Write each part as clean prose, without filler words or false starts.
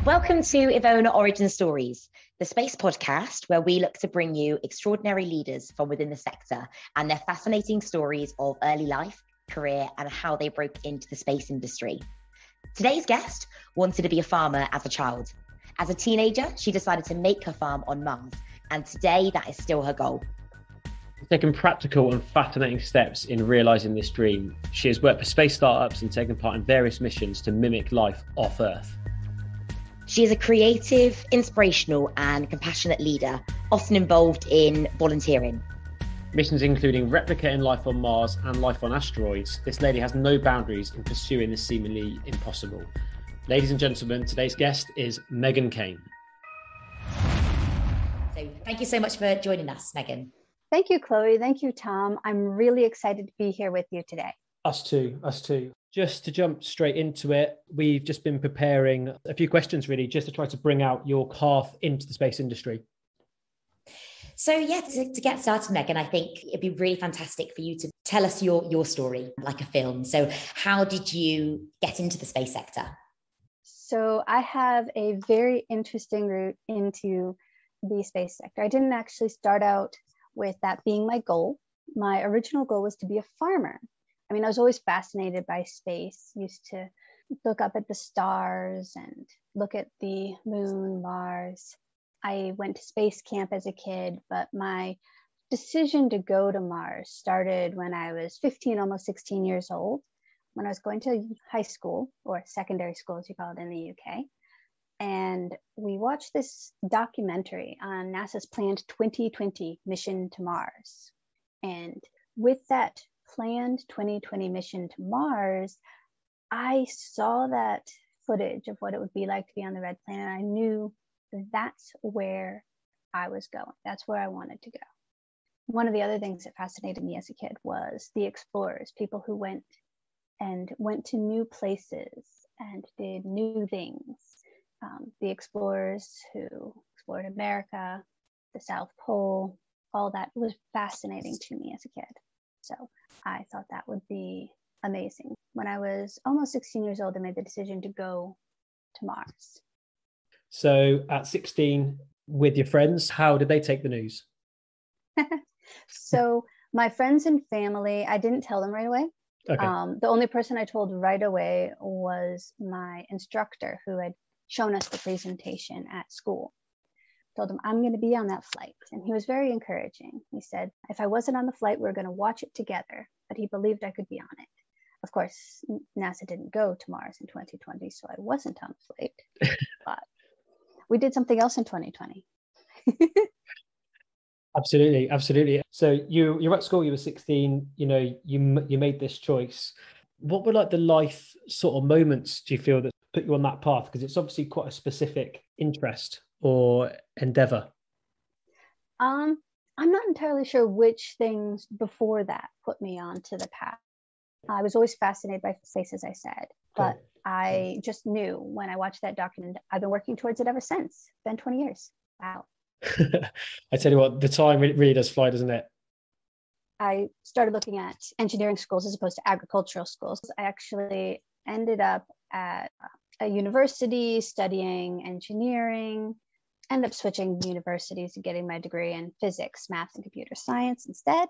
Welcome to EVONA Origin Stories, the space podcast where we look to bring you extraordinary leaders from within the sector and their fascinating stories of early life, career, and how they broke into the space industry. Today's guest wanted to be a farmer as a child. As a teenager, she decided to make her farm on Mars, and today that is still her goal. Taken practical and fascinating steps in realising this dream. She has worked for space startups and taken part in various missions to mimic life off Earth. She is a creative, inspirational and compassionate leader, often involved in volunteering. Missions including replicating life on Mars and life on asteroids. This lady has no boundaries in pursuing the seemingly impossible. Ladies and gentlemen, today's guest is Megan Kane. So thank you so much for joining us, Megan. Thank you, Chloe. Thank you, Tom. I'm really excited to be here with you today. Us too. Just to jump straight into it, we've just been preparing a few questions really, just to try to bring out your path into the space industry. So to get started, Megan, I think it'd be really fantastic for you to tell us your story, like a film. So how did you get into the space sector? So I have a very interesting route into the space sector. I didn't actually start out with that being my goal. My original goal was to be a farmer. I mean, I was always fascinated by space, used to look up at the stars and look at the moon, Mars. I went to space camp as a kid, but my decision to go to Mars started when I was 15, almost 16 years old, when I was going to high school, or secondary school, as you call it in the UK. And we watched this documentary on NASA's planned 2020 mission to Mars. And with that planned 2020 mission to Mars, I saw that footage of what it would be like to be on the red planet. I knew that's where I was going. That's where I wanted to go. One of the other things that fascinated me as a kid was the explorers, people who went to new places and did new things. The explorers who explored America, the South Pole, all that was fascinating to me as a kid. So I thought that would be amazing. When I was almost 16 years old, I made the decision to go to Mars. So at 16, with your friends, how did they take the news? So my friends and family, I didn't tell them right away. Okay. The only person I told right away was my instructor, who had shown us the presentation at school. Told him, I'm going to be on that flight. And he was very encouraging. He said, if I wasn't on the flight, we were going to watch it together, but he believed I could be on it. Of course, NASA didn't go to Mars in 2020, so I wasn't on the flight, but we did something else in 2020. Absolutely. So you're at school, you were 16, you made this choice. What were like the life sort of moments do you feel that put you on that path? Because it's obviously quite a specific interest or endeavor. I'm not entirely sure which things before that put me onto the path. I was always fascinated by space, as I said, but I just knew when I watched that document, I've been working towards it ever since. It's been 20 years. Wow. I tell you what, the time really does fly, doesn't it? I started looking at engineering schools as opposed to agricultural schools. I actually ended up at a university studying engineering, ended up switching universities and getting my degree in physics, math, and computer science instead.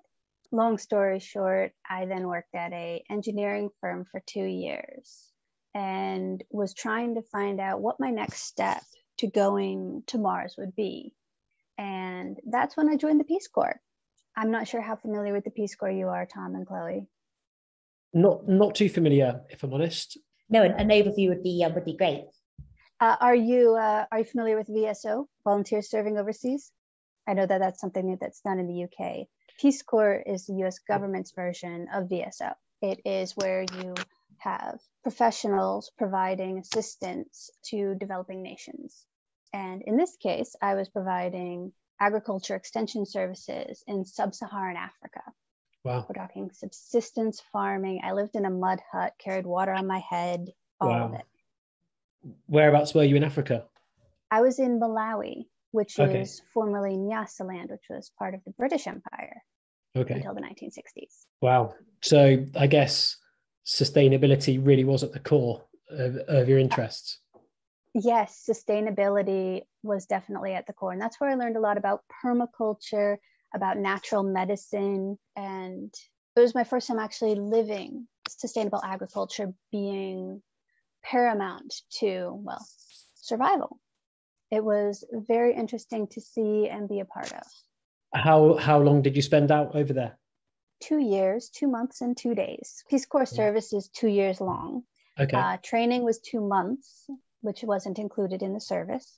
Long story short, I then worked at an engineering firm for 2 years and was trying to find out what my next step to going to Mars would be. And that's when I joined the Peace Corps. I'm not sure how familiar with the Peace Corps you are, Tom and Chloe. Not too familiar, if I'm honest. No, an overview would be great. Are you familiar with VSO, volunteers serving overseas? I know that that's something that's done in the UK. Peace Corps is the US government's version of VSO. It is where you have professionals providing assistance to developing nations. And in this case, I was providing agriculture extension services in sub-Saharan Africa. Wow. We're talking subsistence farming. I lived in a mud hut, carried water on my head, all of it. Whereabouts were you in Africa? I was in Malawi, which is formerly Nyasaland, which was part of the British Empire until the 1960s. Wow. So I guess sustainability really was at the core of your interests. Yes, sustainability was definitely at the core. And that's where I learned a lot about permaculture, about natural medicine. And it was my first time actually living sustainable agriculture being paramount to, well, survival. It was very interesting to see and be a part of. How long did you spend out over there? 2 years, 2 months and 2 days. Peace Corps service is 2 years long. Okay. Training was 2 months, which wasn't included in the service.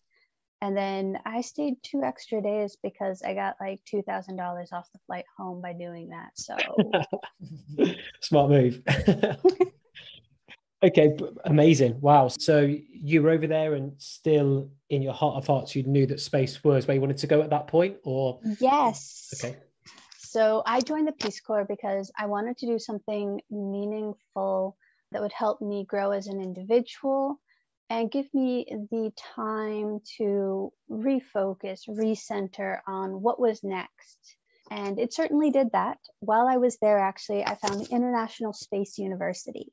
And then I stayed 2 extra days because I got like $2,000 off the flight home by doing that. So Smart move. Okay, amazing. Wow. So you were over there and still in your heart of hearts, you knew that space was where you wanted to go at that point, or? Yes. Okay. So I joined the Peace Corps because I wanted to do something meaningful that would help me grow as an individual and give me the time to refocus, recenter on what was next. And it certainly did that. While I was there, actually, I found the International Space University.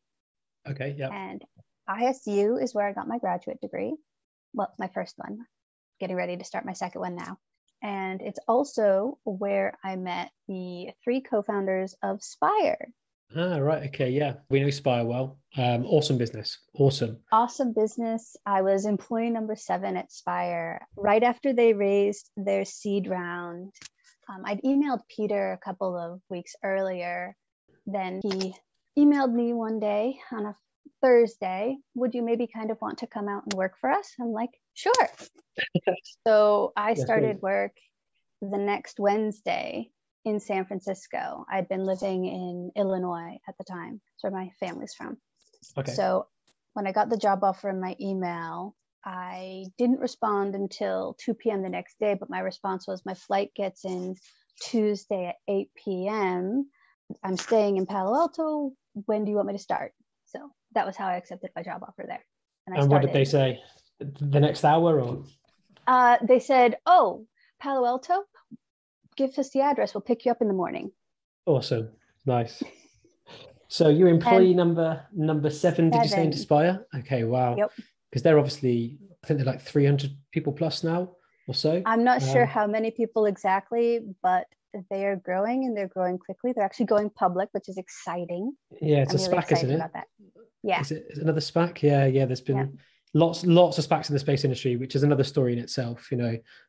Okay, yeah. And ISU is where I got my graduate degree. Well, my first one, getting ready to start my second one now. And it's also where I met the 3 co-founders of Spire. Ah, right. Okay. Yeah. We know Spire well. Awesome business. Awesome business. I was employee number 7 at Spire. Right after they raised their seed round, I'd emailed Peter a couple of weeks earlier. Then he emailed me one day on a Thursday, would you maybe kind of want to come out and work for us? I'm like, sure. So I started work the next Wednesday in San Francisco. I'd been living in Illinois at the time. That's where my family's from. Okay. So when I got the job offer in my email, I didn't respond until 2 p.m. the next day, but my response was, my flight gets in Tuesday at 8 p.m. I'm staying in Palo Alto. When do you want me to start? So that was how I accepted my job offer there. And what did they say? The next hour, or? They said, oh, Palo Alto, give us the address. We'll pick you up in the morning. Awesome. Nice. So you're employee number 7, did you say, in Spire? Okay, wow. Yep. Because they're obviously, I think they're like 300 people plus now or so. I'm not sure how many people exactly, but they are growing, and they're growing quickly. They're actually going public, which is exciting. Yeah, it's I'm a really SPAC, isn't it? about that. Yeah. Is it another SPAC? Yeah. There's been lots of SPACs in the space industry, which is another story in itself.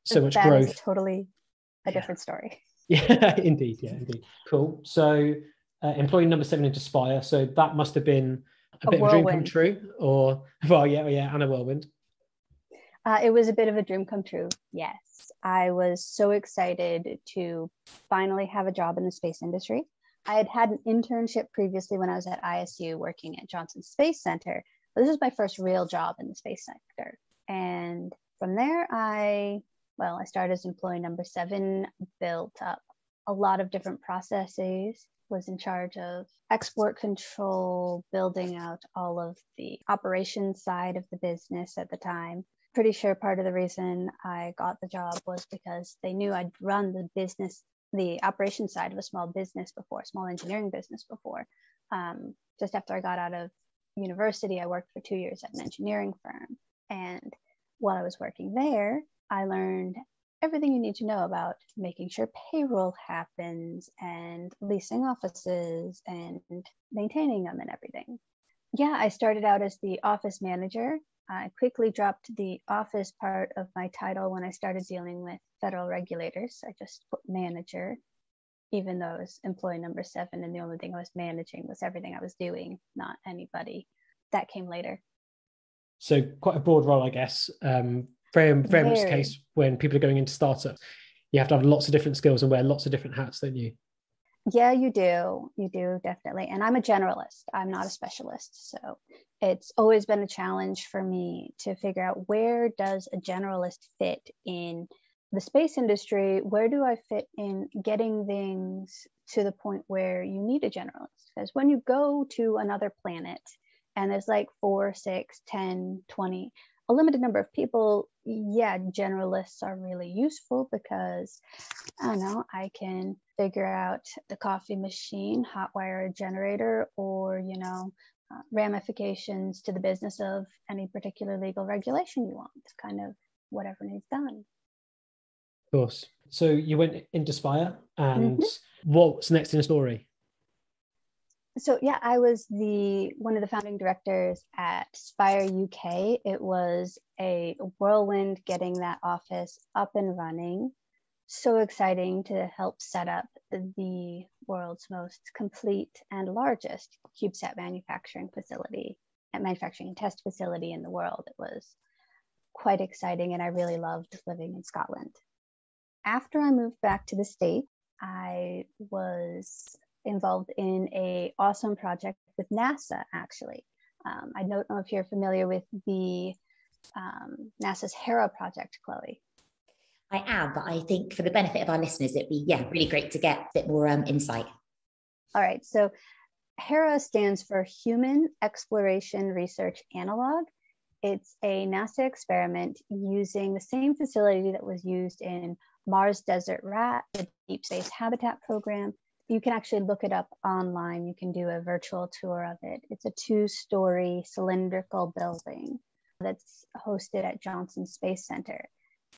So much growth. That is totally a different story. Yeah, indeed. Yeah, indeed. Cool. So employee number 7 into Spire. So that must have been a bit of a dream come true, or, well, yeah, and a whirlwind. It was a bit of a dream come true. Yes. I was so excited to finally have a job in the space industry. I had had an internship previously when I was at ISU working at Johnson Space Center. But this is my first real job in the space sector. And from there, I started as employee number 7, built up a lot of different processes, was in charge of export control, building out all of the operations side of the business at the time. Pretty sure part of the reason I got the job was because they knew I'd run the operations side of a small engineering business before. Just after I got out of university, I worked for 2 years at an engineering firm. And while I was working there, I learned everything you need to know about making sure payroll happens and leasing offices and maintaining them and everything. Yeah, I started out as the office manager. I quickly dropped the office part of my title when I started dealing with federal regulators. I just put manager, even though I was employee number 7, and the only thing I was managing was everything I was doing, not anybody. That came later. So quite a broad role, I guess. Very much the case when people are going into startups. You have to have lots of different skills and wear lots of different hats, don't you? Yeah, you do. You do, definitely. And I'm a generalist. I'm not a specialist. So it's always been a challenge for me to figure out, where does a generalist fit in the space industry? Where do I fit in getting things to the point where you need a generalist? Because when you go to another planet and there's like 4, 6, 10, 20, a limited number of people, yeah, generalists are really useful because, I don't know, I can figure out the coffee machine, hotwire a generator, or, ramifications to the business of any particular legal regulation you want, kind of whatever needs done. Of course. So you went into Spire, and what's next in the story? So yeah, I was one of the founding directors at Spire UK. It was a whirlwind getting that office up and running. So exciting to help set up the world's most complete and largest CubeSat manufacturing and test facility in the world. It was quite exciting, and I really loved living in Scotland. After I moved back to the States, I was involved in an awesome project with NASA, actually. I don't know if you're familiar with the NASA's Hera project, Chloe. I am, but I think for the benefit of our listeners, it'd be really great to get a bit more insight. All right, so Hera stands for Human Exploration Research Analog. It's a NASA experiment using the same facility that was used in Mars Desert Rat, the Deep Space Habitat Program. You can actually look it up online. You can do a virtual tour of it. It's a 2-story cylindrical building that's hosted at Johnson Space Center.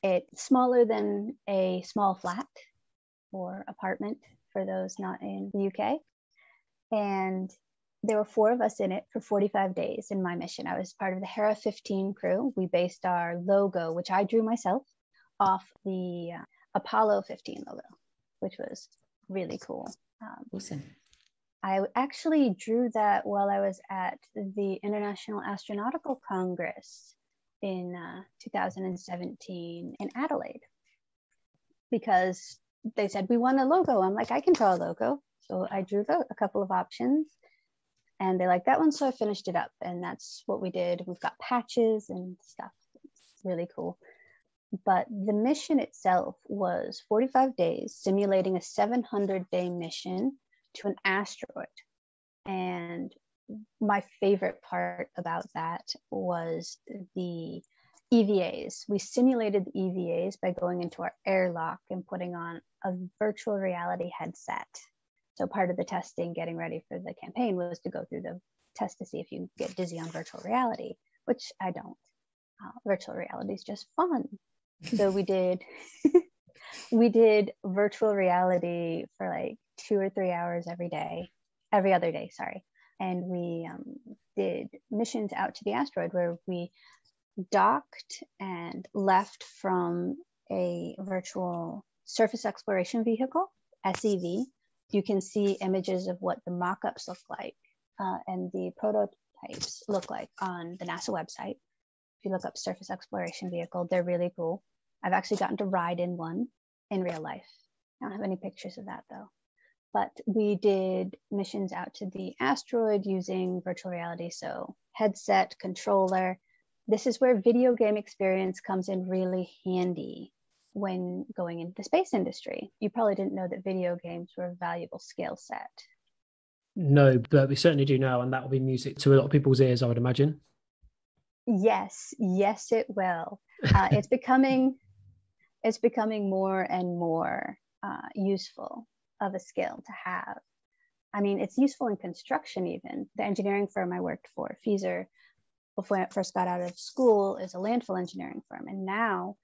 It's smaller than a small flat or apartment for those not in the UK. And there were 4 of us in it for 45 days in my mission. I was part of the Hera 15 crew. We based our logo, which I drew myself, off the Apollo 15 logo, which was really cool. Awesome. I actually drew that while I was at the International Astronautical Congress in 2017 in Adelaide, because they said, we want a logo. I'm like, I can draw a logo. So I drew a couple of options, and they liked that one. So I finished it up, and that's what we did. We've got patches and stuff. It's really cool. But the mission itself was 45 days, simulating a 700-day mission to an asteroid. And my favorite part about that was the EVAs. We simulated the EVAs by going into our airlock and putting on a virtual reality headset. So part of the testing, getting ready for the campaign, was to go through the test to see if you get dizzy on virtual reality, which I don't. Virtual reality is just fun. So we did virtual reality for like 2 or 3 hours every other day, sorry. And we did missions out to the asteroid where we docked and left from a virtual surface exploration vehicle, SEV. You can see images of what the mock-ups look like and the prototypes look like on the NASA website. If you look up surface exploration vehicle, they're really cool. I've actually gotten to ride in one in real life. I don't have any pictures of that though. But we did missions out to the asteroid using virtual reality. So headset, controller. This is where video game experience comes in really handy when going into the space industry. You probably didn't know that video games were a valuable skill set. No, but we certainly do now, and that will be music to a lot of people's ears, I would imagine. Yes, it will. It's becoming more and more useful of a skill to have. I mean, it's useful in construction even. The engineering firm I worked for, Feezer, before I first got out of school, is a landfill engineering firm. And now,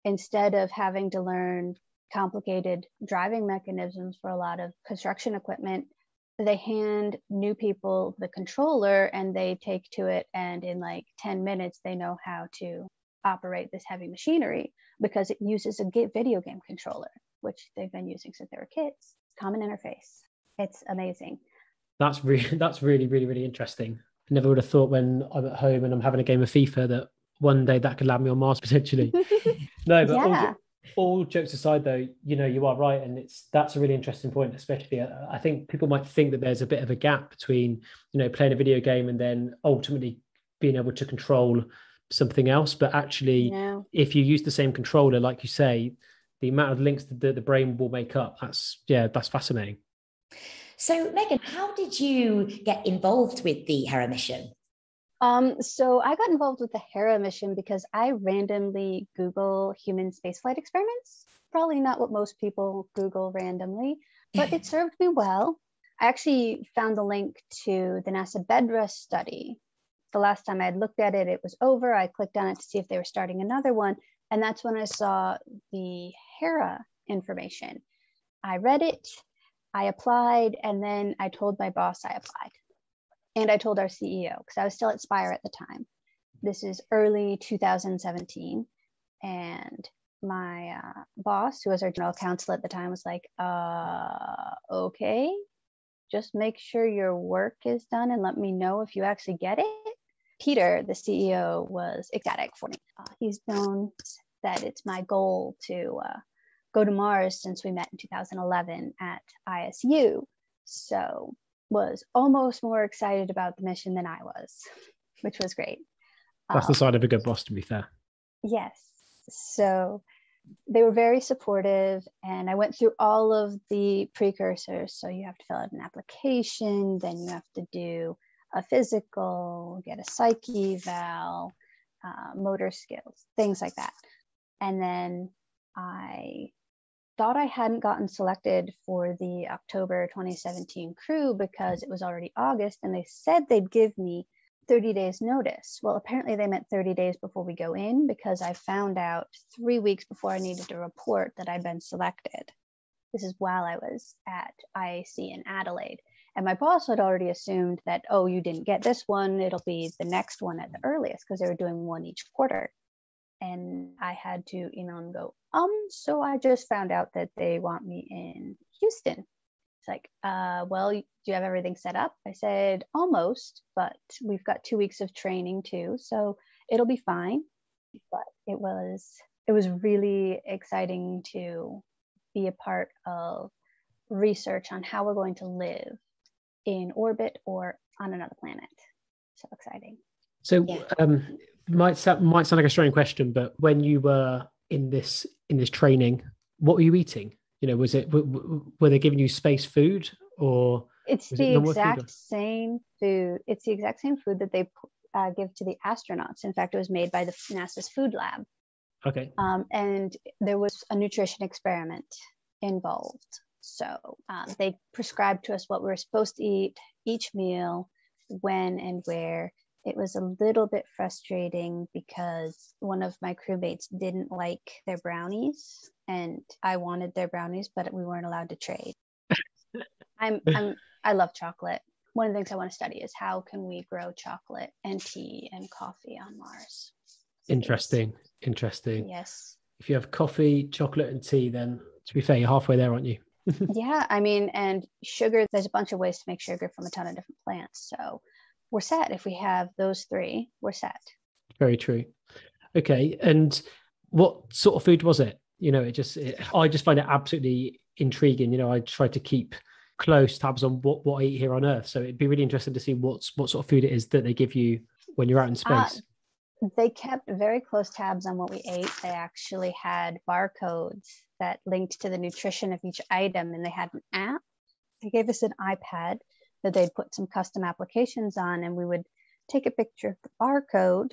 instead of having to learn complicated driving mechanisms for a lot of construction equipment, they hand new people the controller and they take to it, and in like 10 minutes, they know how to operate this heavy machinery because it uses a video game controller, which they've been using since they were kids. Common interface. It's amazing. That's really, really, really interesting. I never would have thought when I'm at home and I'm having a game of FIFA that one day that could land me on Mars potentially. No, but yeah. all jokes aside though, you are right. And that's a really interesting point, especially I think people might think that there's a bit of a gap between, playing a video game and then ultimately being able to control something else. But actually, if you use the same controller, like you say, the amount of links that the brain will make up, that's fascinating. So Megan, how did you get involved with the Hera Mission? So I got involved with the Hera Mission because I randomly Google human spaceflight experiments. Probably not what most people Google randomly, but it served me well. I actually found the link to the NASA bed rest study. The last time I had looked at it, it was over. I clicked on it to see if they were starting another one. And that's when I saw the Hera information. I read it, I applied, and then I told my boss I applied. And I told our CEO, because I was still at Spire at the time. This is early 2017. And my boss, who was our general counsel at the time, was like, okay, just make sure your work is done and let me know if you actually get it. Peter, the CEO, was ecstatic for me. He's known that it's my goal to go to Mars since we met in 2011 at ISU. So was almost more excited about the mission than I was, which was great. That's the sign of a good boss, to be fair. Yes. So they were very supportive, and I went through all of the precursors. So you have to fill out an application, then you have to do a physical, get a psych eval, motor skills, things like that. And then I thought I hadn't gotten selected for the October 2017 crew because it was already August, and they said they'd give me 30 days notice. Well, apparently they meant 30 days before we go in, because I found out 3 weeks before I needed to report that I'd been selected. This is while I was at IAC in Adelaide. And my boss had already assumed that, oh, you didn't get this one, it'll be the next one at the earliest, because they were doing one each quarter. And I had to email and go, so I just found out that they want me in Houston. It's like, well, do you have everything set up? I said, almost, but we've got 2 weeks of training too, so it'll be fine. But it was really exciting to be a part of research on how we're going to live in orbit or on another planet. So exciting. So might sound like a strange question, but when you were in this training, what were you eating? You know, were they giving you space food, or it's the exact same food? It's the exact same food that they give to the astronauts. In fact, it was made by the NASA's food lab. Okay. And there was a nutrition experiment involved. So they prescribed to us what we were supposed to eat each meal, when and where. It was a little bit frustrating because one of my crewmates didn't like their brownies, and I wanted their brownies, but we weren't allowed to trade. I love chocolate. One of the things I want to study is how can we grow chocolate and tea and coffee on Mars. Interesting. Yes. If you have coffee, chocolate, and tea, then to be fair, you're halfway there, aren't you? Yeah, I mean, and sugar, there's a bunch of ways to make sugar from a ton of different plants. So we're set. If we have those three, we're set. Very true. Okay. And what sort of food was it? You know, I just find it absolutely intriguing. You know, I try to keep close tabs on what I eat here on Earth. So it'd be really interesting to see what sort of food it is that they give you when you're out in space. They kept very close tabs on what we ate. They actually had barcodes that linked to the nutrition of each item, and they had an app. They gave us an iPad that they'd put some custom applications on, and we would take a picture of the barcode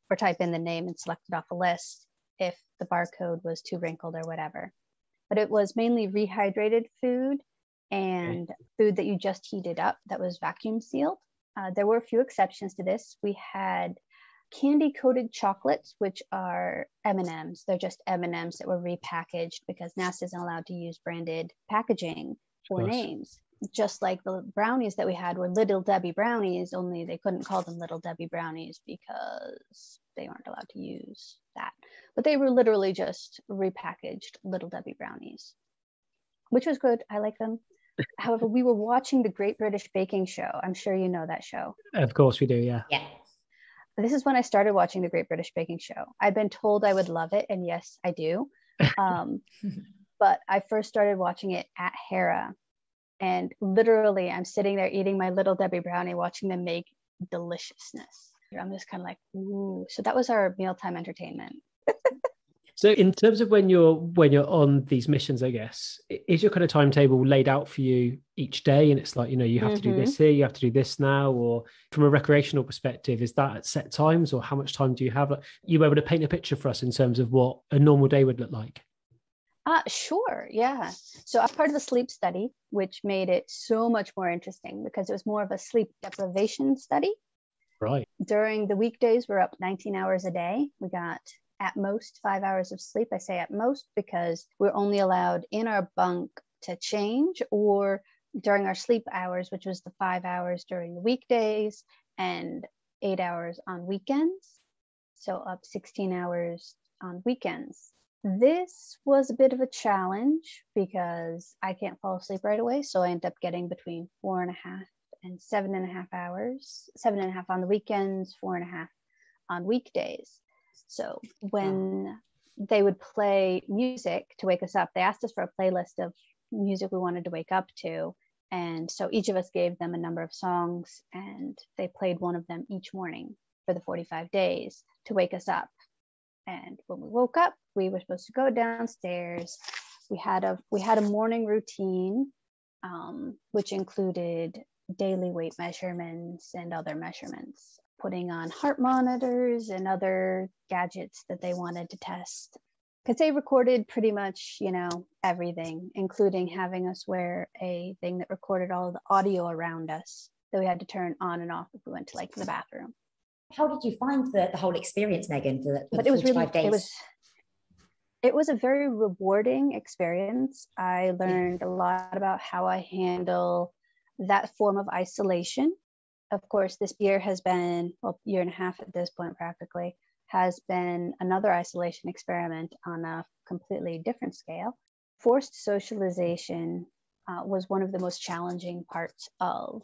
or type in the name and select it off a list if the barcode was too wrinkled or whatever. But it was mainly rehydrated food and food that you just heated up that was vacuum sealed. There were a few exceptions to this. We had candy coated chocolates, which are M&Ms. They're just M&Ms that were repackaged because NASA isn't allowed to use branded packaging for names. Just like the brownies that we had were Little Debbie brownies, only they couldn't call them Little Debbie brownies because they weren't allowed to use that. But they were literally just repackaged Little Debbie brownies, which was good. I like them. However, we were watching the Great British Baking Show. I'm sure you know that show. Of course we do, yeah. Yeah. This is when I started watching the Great British Baking Show. I'd been told I would love it, and yes, I do. But I first started watching it at Hera. And literally, I'm sitting there eating my Little Debbie brownie, watching them make deliciousness. I'm just kind of like, ooh. So that was our mealtime entertainment. So in terms of when you're on these missions, I guess, is your kind of timetable laid out for you each day? And it's like, you know, you have to do this here, you have to do this now, or from a recreational perspective, is that at set times, or how much time do you have? Like, you were able to paint a picture for us in terms of what a normal day would look like? Sure. Yeah. So I was part of the sleep study, which made it so much more interesting because it was more of a sleep deprivation study. Right. During the weekdays, we're up 19 hours a day. We got at most 5 hours of sleep. I say at most because we're only allowed in our bunk to change, or during our sleep hours, which was the 5 hours during the weekdays and 8 hours on weekends. So up 16 hours on weekends. This was a bit of a challenge because I can't fall asleep right away. So I end up getting between 4.5 and 7.5 hours, 7.5 on the weekends, 4.5 on weekdays. So when they would play music to wake us up, they asked us for a playlist of music we wanted to wake up to. And so each of us gave them a number of songs, and they played one of them each morning for the 45 days to wake us up. And when we woke up, we were supposed to go downstairs. We had a morning routine, which included daily weight measurements and other measurements, putting on heart monitors and other gadgets that they wanted to test. Because they recorded pretty much, everything, including having us wear a thing that recorded all of the audio around us that we had to turn on and off if we went to the bathroom. How did you find the whole experience, Megan, for but the it was 45 days? It was a very rewarding experience. I learned a lot about how I handle that form of isolation. Of course, this year has been, year and a half at this point practically, has been another isolation experiment on a completely different scale. Forced socialization was one of the most challenging parts of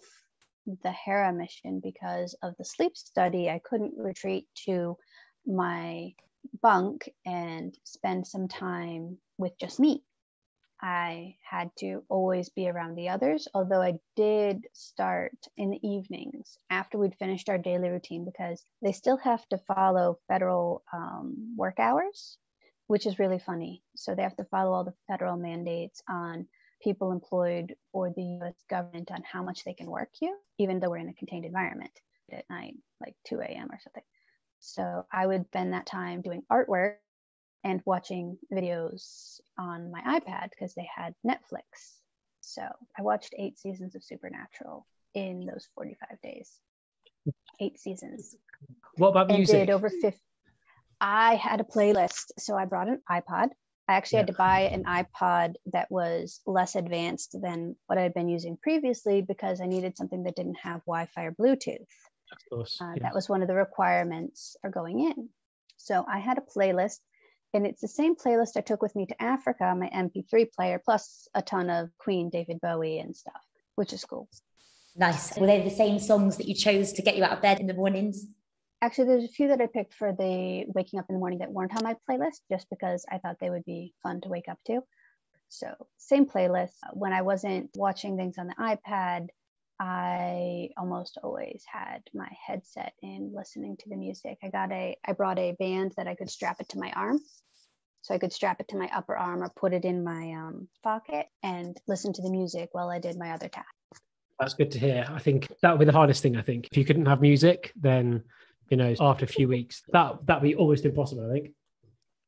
the Hera mission because of the sleep study. I couldn't retreat to my bunk and spend some time with just me. I had to always be around the others, although I did start in the evenings after we'd finished our daily routine, because they still have to follow federal work hours, which is really funny. So they have to follow all the federal mandates on people employed for the US government on how much they can work you, even though we're in a contained environment at night, like 2 a.m. or something. So I would spend that time doing artwork and watching videos on my iPad because they had Netflix. So I watched 8 seasons of Supernatural in those 45 days. 8 seasons. What about music? And did over 50. I had a playlist. So I brought an iPod. I actually had to buy an iPod that was less advanced than what I had been using previously because I needed something that didn't have Wi-Fi or Bluetooth. Of course. That was one of the requirements for going in. So I had a playlist, and it's the same playlist I took with me to Africa, my MP3 player, plus a ton of Queen, David Bowie and stuff, which is cool. Nice. Were they the same songs that you chose to get you out of bed in the mornings? Actually, there's a few that I picked for the waking up in the morning that weren't on my playlist, just because I thought they would be fun to wake up to. So same playlist. When I wasn't watching things on the iPad, I almost always had my headset in listening to the music. I brought a band that I could strap it to my arm. So I could strap it to my upper arm or put it in my pocket and listen to the music while I did my other tasks. That's good to hear. I think that would be the hardest thing, I think. If you couldn't have music, then, after a few weeks, that'd be almost impossible, I think.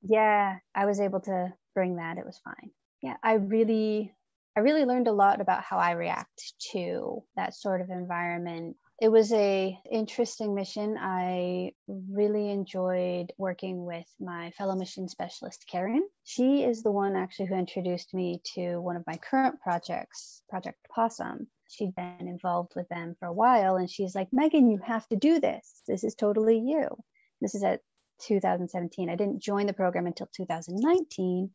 Yeah, I was able to bring that. It was fine. Yeah, I really learned a lot about how I react to that sort of environment. It was an interesting mission. I really enjoyed working with my fellow mission specialist, Karen. She is the one actually who introduced me to one of my current projects, Project Possum. She'd been involved with them for a while, and she's like, Megan, you have to do this. This is totally you. This is at 2017. I didn't join the program until 2019,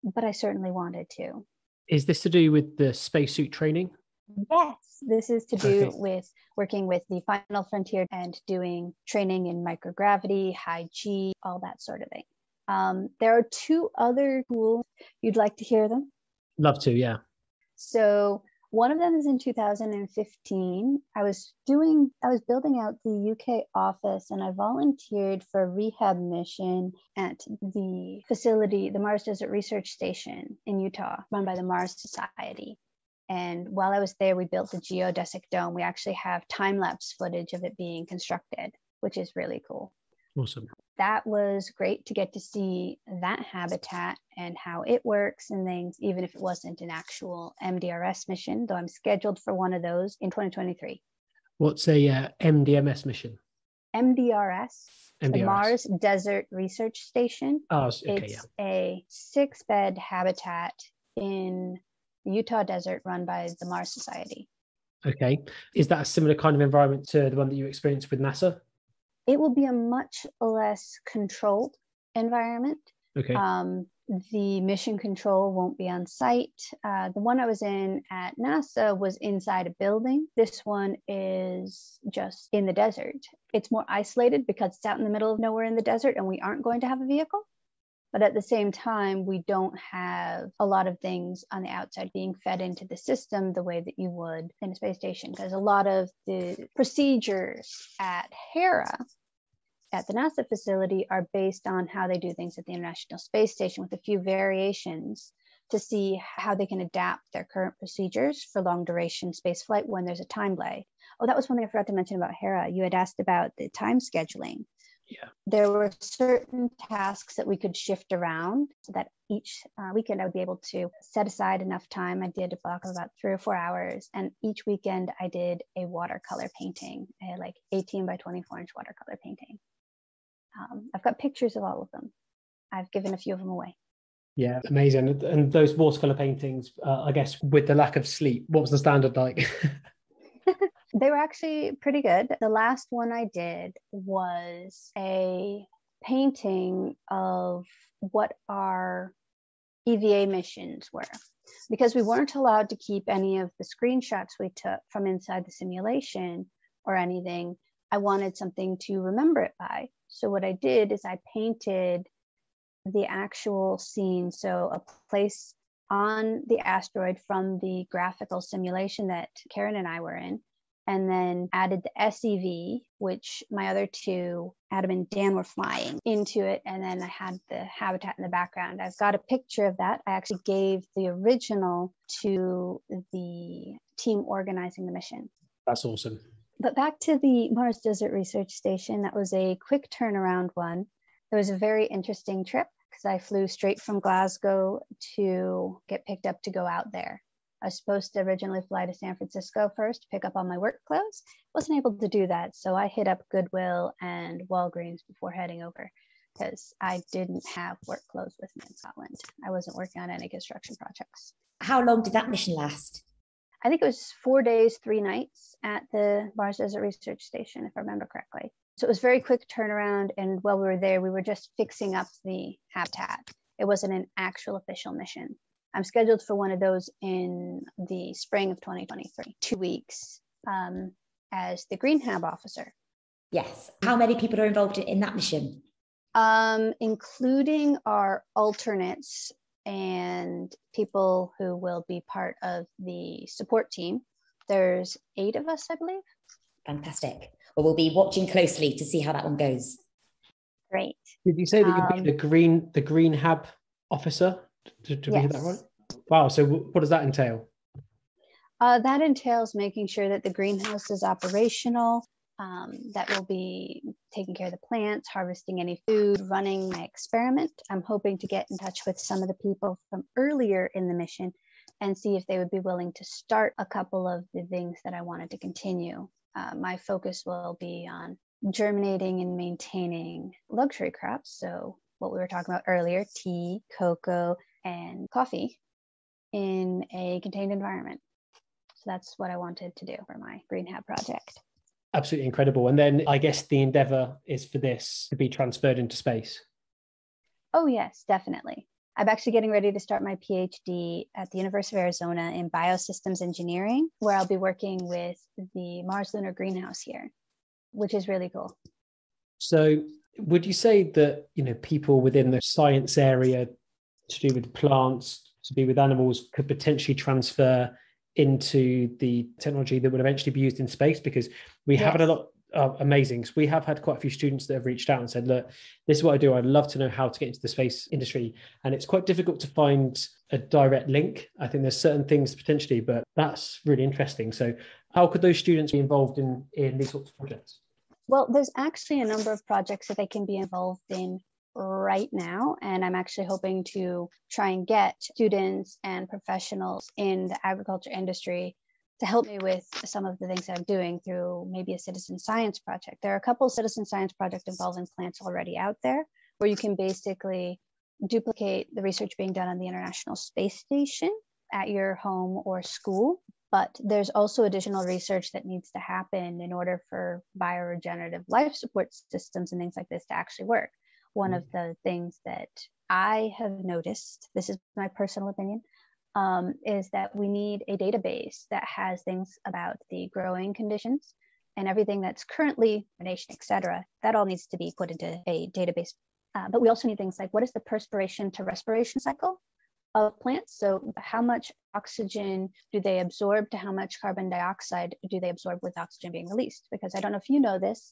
but I certainly wanted to. Is this to do with the spacesuit training? Yes, this is to do with working with the Final Frontier and doing training in microgravity, high G, all that sort of thing. There are 2 other tools. You'd like to hear them? Love to, yeah. So one of them is in 2015. I was building out the UK office, and I volunteered for a rehab mission at the facility, the Mars Desert Research Station in Utah, run by the Mars Society. And while I was there, we built a geodesic dome. We actually have time-lapse footage of it being constructed, which is really cool. Awesome. that was great to get to see that habitat and how it works and things, even if it wasn't an actual MDRS mission, though I'm scheduled for one of those in 2023. What's a MDMS mission? MDRS, MDRS. the Mars Desert Research Station. Oh, okay, it's a 6-bed habitat in the Utah desert run by the Mars Society. Okay. Is that a similar kind of environment to the one that you experienced with NASA? It will be a much less controlled environment. Okay. The mission control won't be on site. The one I was in at NASA was inside a building. This one is just in the desert. It's more isolated because it's out in the middle of nowhere in the desert and we aren't going to have a vehicle. But at the same time, we don't have a lot of things on the outside being fed into the system the way that you would in a space station, because a lot of the procedures at Hera, at the NASA facility, are based on how they do things at the International Space Station, with a few variations to see how they can adapt their current procedures for long duration space flight when there's a time delay. Oh, that was one thing I forgot to mention about Hera. You had asked about the time scheduling. Yeah. There were certain tasks that we could shift around so that each weekend I would be able to set aside enough time. I did a block of about 3 or 4 hours. And each weekend I did a watercolor painting, a like 18 by 24 inch watercolor painting. I've got pictures of all of them. I've given a few of them away. Yeah, amazing. And those watercolor paintings, I guess with the lack of sleep, what was the standard like? They were actually pretty good. The last one I did was a painting of what our EVA missions were. Because we weren't allowed to keep any of the screenshots we took from inside the simulation or anything, I wanted something to remember it by. So what I did is I painted the actual scene. So a place on the asteroid from the graphical simulation that Karen and I were in, and then added the SEV, which my other two, Adam and Dan, were flying into it. And then I had the habitat in the background. I've got a picture of that. I actually gave the original to the team organizing the mission. That's awesome. But back to the Mars Desert Research Station, that was a quick turnaround one. It was a very interesting trip because I flew straight from Glasgow to get picked up to go out there. I was supposed to originally fly to San Francisco first, pick up all my work clothes. Wasn't able to do that. So I hit up Goodwill and Walgreens before heading over because I didn't have work clothes with me in Scotland. I wasn't working on any construction projects. How long did that mission last? I think it was 4 days, 3 nights at the Mars Desert Research Station, if I remember correctly. So it was very quick turnaround. And while we were there, we were just fixing up the habitat. It wasn't an actual official mission. I'm scheduled for one of those in the spring of 2023, 2 weeks as the Green Hab officer. Yes. How many people are involved in that mission? Including our alternates and people who will be part of the support team. There's 8 of us, I believe. Fantastic. Well, we'll be watching closely to see how that one goes. Great. Did you say that you'd be the Green Hab officer? Did we hear that right? Wow. So what does that entail? That entails making sure that the greenhouse is operational, that will be taking care of the plants, harvesting any food, running my experiment. I'm hoping to get in touch with some of the people from earlier in the mission and see if they would be willing to start a couple of the things that I wanted to continue. My focus will be on germinating and maintaining luxury crops. So what we were talking about earlier, tea, cocoa, and coffee in a contained environment. So that's what I wanted to do for my Green Hab project. Absolutely incredible. And then I guess the endeavor is for this to be transferred into space. Oh, yes, definitely. I'm actually getting ready to start my PhD at the University of Arizona in biosystems engineering, where I'll be working with the Mars Lunar Greenhouse here, which is really cool. So would you say that, people within the science area to do with plants, to do with animals, could potentially transfer into the technology that would eventually be used in space? Because we have had a lot of amazing. We have had quite a few students that have reached out and said, look, this is what I do. I'd love to know how to get into the space industry. And it's quite difficult to find a direct link. I think there's certain things potentially, but that's really interesting. So how could those students be involved in these sorts of projects? Well, there's actually a number of projects that they can be involved in right now. And I'm actually hoping to try and get students and professionals in the agriculture industry to help me with some of the things that I'm doing through maybe a citizen science project. There are a couple of citizen science projects involving plants already out there where you can basically duplicate the research being done on the International Space Station at your home or school. But there's also additional research that needs to happen in order for bioregenerative life support systems and things like this to actually work. One of the things that I have noticed, this is my personal opinion, is that we need a database that has things about the growing conditions and everything that's currently nation, et cetera. That all needs to be put into a database. But we also need things like, what is the perspiration to respiration cycle of plants? So how much oxygen do they absorb to how much carbon dioxide do they absorb with oxygen being released? Because I don't know if you know this,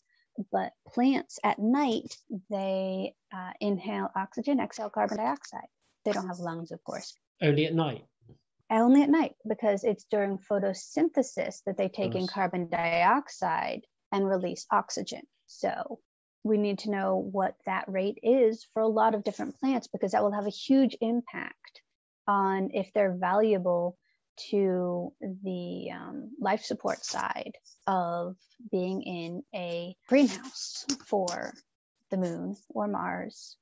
but plants at night, they inhale oxygen, exhale carbon dioxide. They don't have lungs, of course. Only at night? Only at night, because it's during photosynthesis that they take in carbon dioxide and release oxygen. So we need to know what that rate is for a lot of different plants, because that will have a huge impact on if they're valuable to the life support side of being in a greenhouse for the moon or Mars.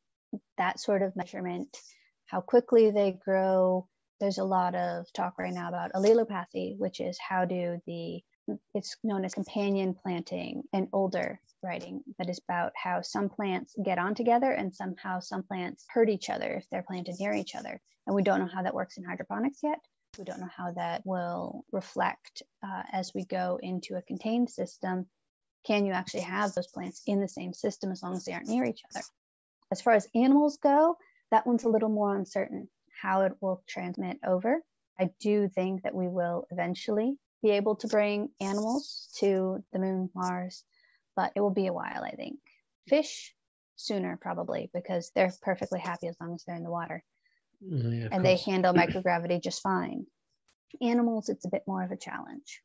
That sort of measurement, how quickly they grow. There's a lot of talk right now about allelopathy, which is it's known as companion planting and older writing, that is about how some plants get on together and somehow some plants hurt each other if they're planted near each other. And we don't know how that works in hydroponics yet. We don't know how that will reflect as we go into a contained system. Can you actually have those plants in the same system as long as they aren't near each other? As far as animals go, that one's a little more uncertain how it will transmit over. I do think that we will eventually be able to bring animals to the moon, Mars, but it will be a while, I think. Fish, sooner probably, because they're perfectly happy as long as they're in the water. Yeah, and they handle microgravity just fine. Animals, it's a bit more of a challenge.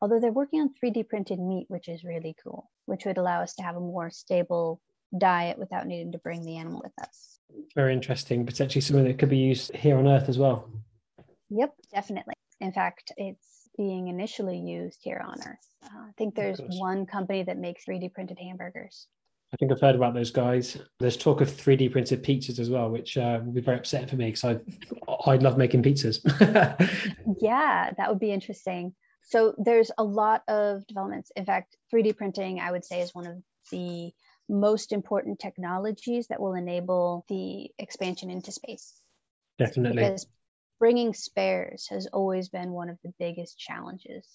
Although they're working on 3D printed meat, which is really cool, which would allow us to have a more stable diet without needing to bring the animal with us. Very interesting. Potentially something that could be used here on Earth as well. Yep, definitely. In fact, it's being initially used here on Earth. I think there's one company that makes 3D printed hamburgers. I think I've heard about those guys. There's talk of 3D printed pizzas as well, which would be very upsetting for me because I love making pizzas. Yeah, that would be interesting. So there's a lot of developments. In fact, 3D printing, I would say, is one of the most important technologies that will enable the expansion into space. Definitely. Because bringing spares has always been one of the biggest challenges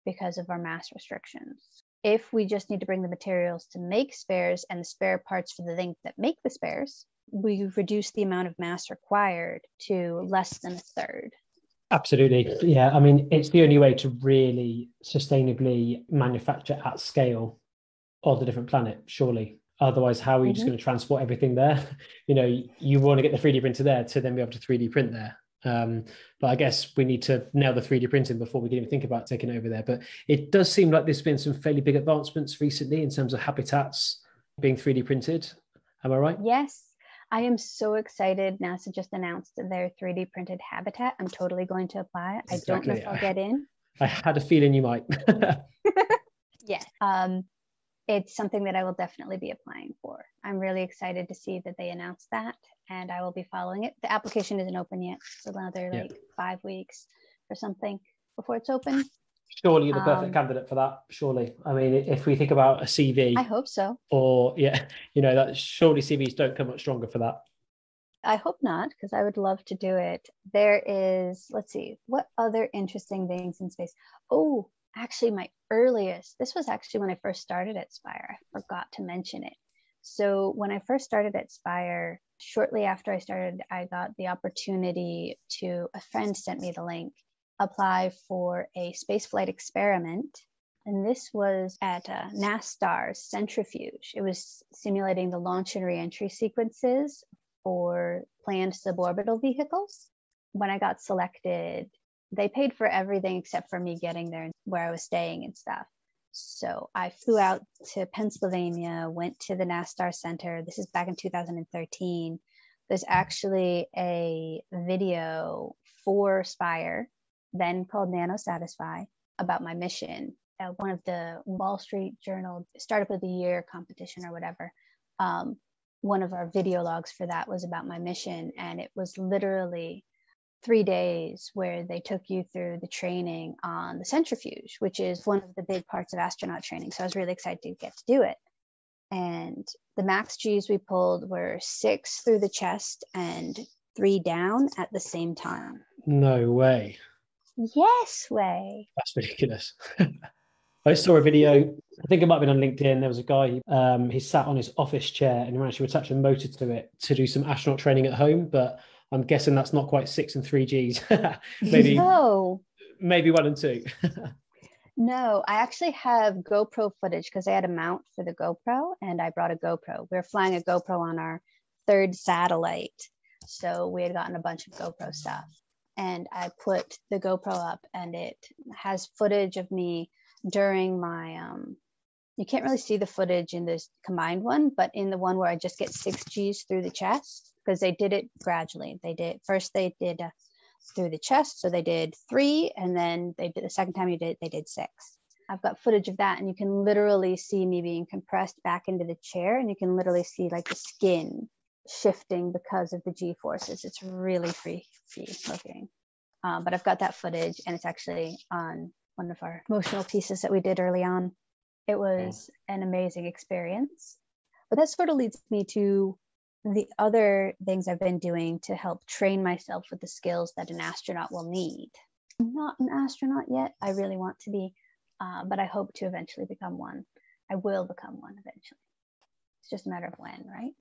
because of our mass restrictions. If we just need to bring the materials to make spares and the spare parts for the things that make the spares, we reduce the amount of mass required to less than a third. Absolutely. Yeah. I mean, it's the only way to really sustainably manufacture at scale on the different planet, surely. Otherwise, how are you just going to transport everything there? You know, you want to get the 3D printer there to then be able to 3D print there. But I guess we need to nail the 3D printing before we can even think about taking it over there. But it does seem like there's been some fairly big advancements recently in terms of habitats being 3D printed. Am I right? Yes. I am so excited. NASA just announced their 3D printed habitat. I'm totally going to apply. Exactly. I don't know if I'll get in. I had a feeling you might. Yes. It's something that I will definitely be applying for. I'm really excited to see that they announced that, and I will be following it. The application isn't open yet. It's another 5 weeks or something before it's open. Surely you're the perfect candidate for that. Surely. I mean, if we think about a CV. I hope so. Or, that surely CVs don't come much stronger for that. I hope not, because I would love to do it. There is, let's see, what other interesting things in space? Oh, actually, this was actually when I first started at Spire. I forgot to mention it. So when I first started at Spire, shortly after I started, I got the opportunity a friend sent me the link, apply for a spaceflight experiment. And this was at NASTAR's centrifuge. It was simulating the launch and reentry sequences for planned suborbital vehicles. When I got selected, they paid for everything except for me getting there and where I was staying and stuff. So I flew out to Pennsylvania, went to the NASTAR Center. This is back in 2013. There's actually a video for Spire, then called Nano Satisfy, about my mission. One of the Wall Street Journal Startup of the Year competition or whatever. One of our video logs for that was about my mission. And it was literally 3 days where they took you through the training on the centrifuge, which is one of the big parts of astronaut training. So I was really excited to get to do it. And the max G's we pulled were 6 through the chest and 3 down at the same time. No way. Yes way. That's ridiculous. I saw a video, I think it might have been on LinkedIn. There was a guy, he sat on his office chair and he managed to attach a motor to it to do some astronaut training at home. But I'm guessing that's not quite 6 and 3 Gs. maybe 1 and 2. No, I actually have GoPro footage because I had a mount for the GoPro and I brought a GoPro. We were flying a GoPro on our 3rd satellite. So we had gotten a bunch of GoPro stuff. And I put the GoPro up and it has footage of me during my, you can't really see the footage in this combined one, but in the one where I just get 6 Gs through the chest, because they did it gradually. They did through the chest. So they did 3, and then they did the second time they did 6. I've got footage of that, and you can literally see me being compressed back into the chair, and you can literally see like the skin shifting because of the G forces. It's really freaky looking. But I've got that footage, and it's actually on one of our promotional pieces that we did early on. It was an amazing experience. But that sort of leads me to the other things I've been doing to help train myself with the skills that an astronaut will need. I'm not an astronaut yet. I really want to be, but I hope to eventually become one. I will become one eventually. It's just a matter of when, right?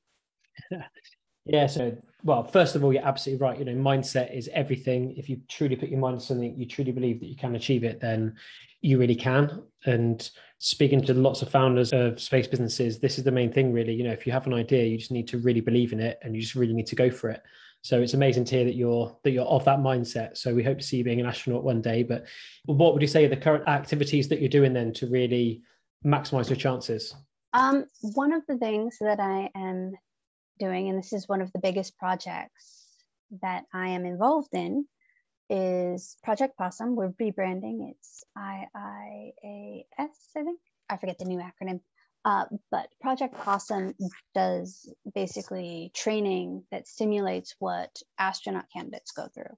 Yeah. So, well, first of all, you're absolutely right. Mindset is everything. If you truly put your mind to something, you truly believe that you can achieve it, then you really can. And speaking to lots of founders of space businesses, this is the main thing, really. If you have an idea, you just need to really believe in it and you just really need to go for it. So it's amazing to hear that you're of that mindset. So we hope to see you being an astronaut one day. But what would you say are the current activities that you're doing then to really maximize your chances? One of the things that I am doing, and this is one of the biggest projects that I am involved in, is Project Possum. We're rebranding. It's IIAS, I think. I forget the new acronym. But Project Possum does basically training that simulates what astronaut candidates go through.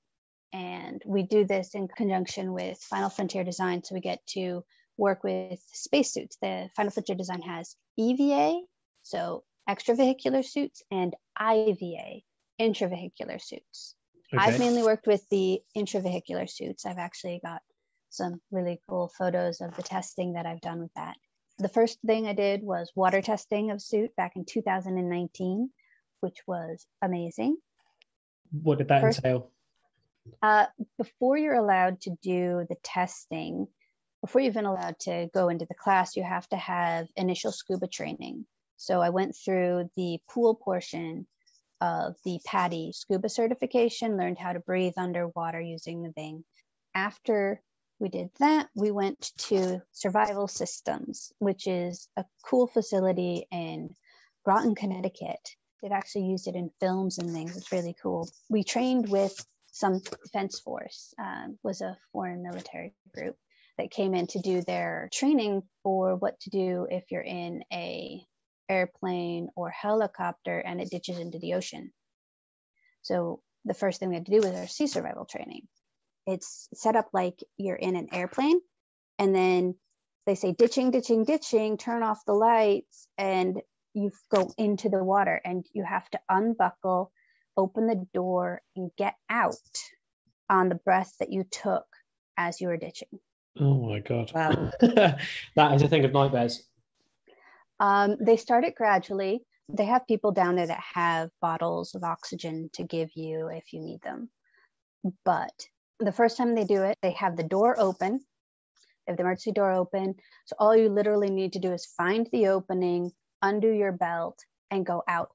And we do this in conjunction with Final Frontier Design. So we get to work with spacesuits. The Final Frontier Design has EVA, so extravehicular suits, and IVA, intravehicular suits. Okay. I've mainly worked with the intravehicular suits. I've actually got some really cool photos of the testing that I've done with that. The first thing I did was water testing of suit back in 2019, which was amazing. What did that entail? Before you're allowed to do the testing, before you've been allowed to go into the class, you have to have initial scuba training. So I went through the pool portion of the PADI scuba certification, learned how to breathe underwater using the thing. After we did that, we went to Survival Systems, which is a cool facility in Groton, Connecticut. They've actually used it in films and things. It's really cool. We trained with some defense force, was a foreign military group that came in to do their training for what to do if you're in a airplane or helicopter and it ditches into the ocean. So the first thing we had to do was our sea survival training. It's set up like you're in an airplane, and then they say ditching, ditching, ditching, turn off the lights, and you go into the water and you have to unbuckle, open the door, and get out on the breath that you took as you were ditching. Oh my God. Wow. That is a thing of nightmares. They start it gradually. They have people down there that have bottles of oxygen to give you if you need them. But the first time they do it, they have the door open. They have the emergency door open. So all you literally need to do is find the opening, undo your belt, and go out.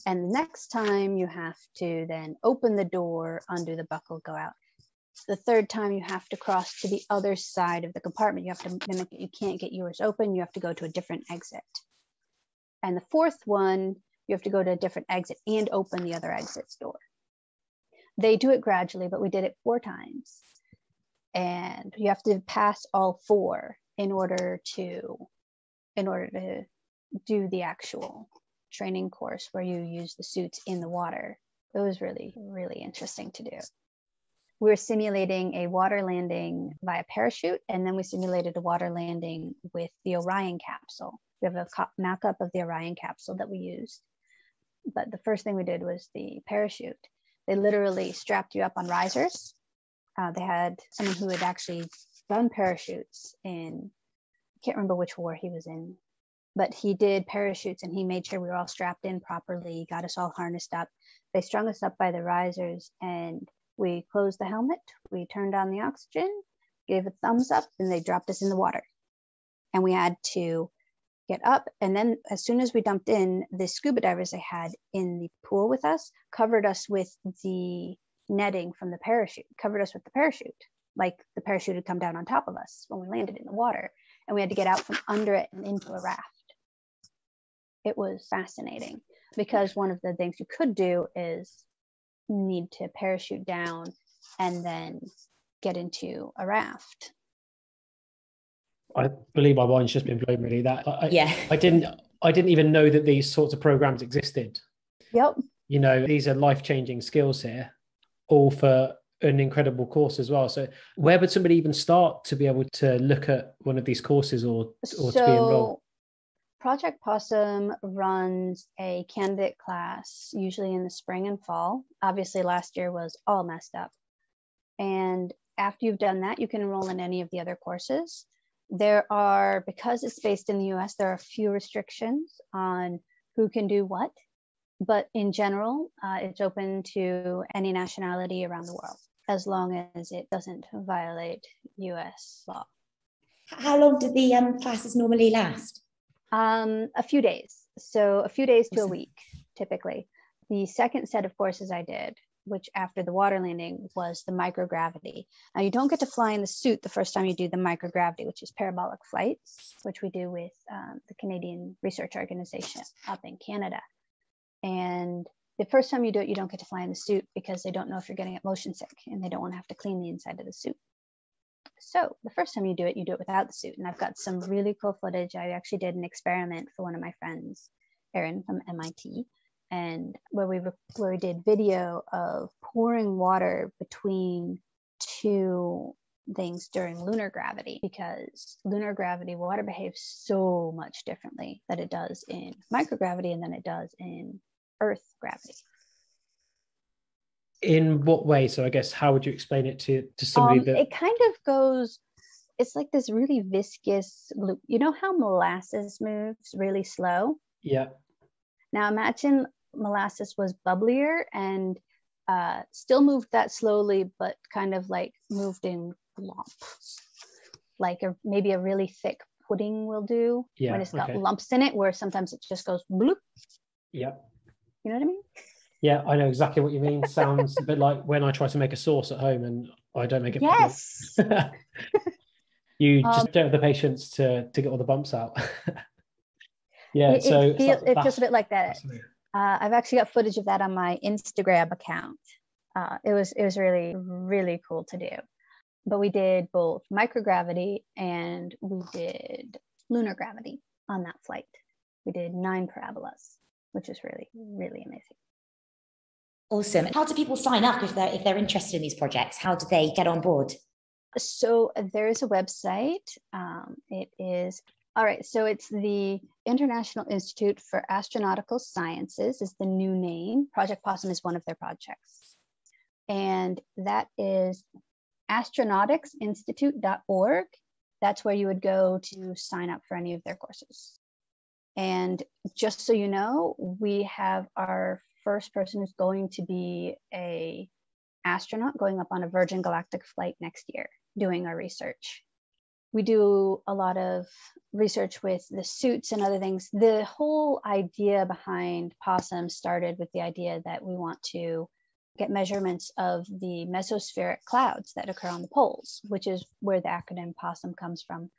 And the next time you have to then open the door, undo the buckle, go out. The third time you have to cross to the other side of the compartment. You have to mimic it. You can't get yours open. You have to go to a different exit. And the fourth one, you have to go to a different exit and open the other exit's door. They do it gradually, but we did it 4 times. And you have to pass all 4 in order to do the actual training course where you use the suits in the water. It was really, really interesting to do. We were simulating a water landing via parachute, and then we simulated a water landing with the Orion capsule. We have a mock-up of the Orion capsule that we used. But the first thing we did was the parachute. They literally strapped you up on risers. They had someone who had actually done parachutes in, I can't remember which war he was in, but he did parachutes and he made sure we were all strapped in properly, got us all harnessed up. They strung us up by the risers and we closed the helmet. We turned on the oxygen, gave a thumbs up, and they dropped us in the water. And we had to get up. And then as soon as we dumped in, the scuba divers they had in the pool with us covered us with the netting from the parachute, covered us with the parachute, like the parachute had come down on top of us when we landed in the water. And we had to get out from under it and into a raft. It was fascinating because one of the things you could do is need to parachute down and then get into a raft. I believe my mind's just been blown really. I didn't even know that these sorts of programs existed. Yep. You know, these are life-changing skills here, all for an incredible course as well. So where would somebody even start to be able to look at one of these courses or to be enrolled? Project Possum runs a candidate class, usually in the spring and fall. Obviously, last year was all messed up. And after you've done that, you can enroll in any of the other courses. There are, because it's based in the US, there are a few restrictions on who can do what. But in general, it's open to any nationality around the world, as long as it doesn't violate US law. How long do the classes normally last? A few days. So a few days to a week, typically. The second set of courses I did, which after the water landing, was the microgravity. Now you don't get to fly in the suit the first time you do the microgravity, which is parabolic flights, which we do with the Canadian Research Organization up in Canada. And the first time you do it, you don't get to fly in the suit because they don't know if you're getting it motion sick and they don't want to have to clean the inside of the suit. So the first time you do it without the suit. And I've got some really cool footage. I actually did an experiment for one of my friends, Erin from MIT, and where we did video of pouring water between 2 things during lunar gravity, because lunar gravity, water behaves so much differently than it does in microgravity and than it does in Earth gravity. In what way? So I guess, how would you explain it to somebody that... It kind of goes, it's like this really viscous loop. You know how molasses moves really slow? Yeah. Now imagine molasses was bubblier and still moved that slowly, but kind of like moved in lumps, like maybe a really thick pudding will do when it's got lumps in it, where sometimes it just goes bloop. Yeah. You know what I mean? Yeah, I know exactly what you mean. Sounds a bit like when I try to make a sauce at home and I don't make it. Yes. You just don't have the patience to get all the bumps out. Yeah, it feels a bit like that. I've actually got footage of that on my Instagram account. It was really, really cool to do. But we did both microgravity and we did lunar gravity on that flight. We did 9 parabolas, which is really, really amazing. Awesome. How do people sign up if they're interested in these projects? How do they get on board? So there is a website. So it's the International Institute for Astronautical Sciences is the new name. Project Possum is one of their projects. And that is astronautics-institute.org. That's where you would go to sign up for any of their courses. And just so you know, we have our first person who's going to be an astronaut going up on a Virgin Galactic flight next year, doing our research. We do a lot of research with the suits and other things. The whole idea behind Possum started with the idea that we want to get measurements of the mesospheric clouds that occur on the poles, which is where the acronym Possum comes from.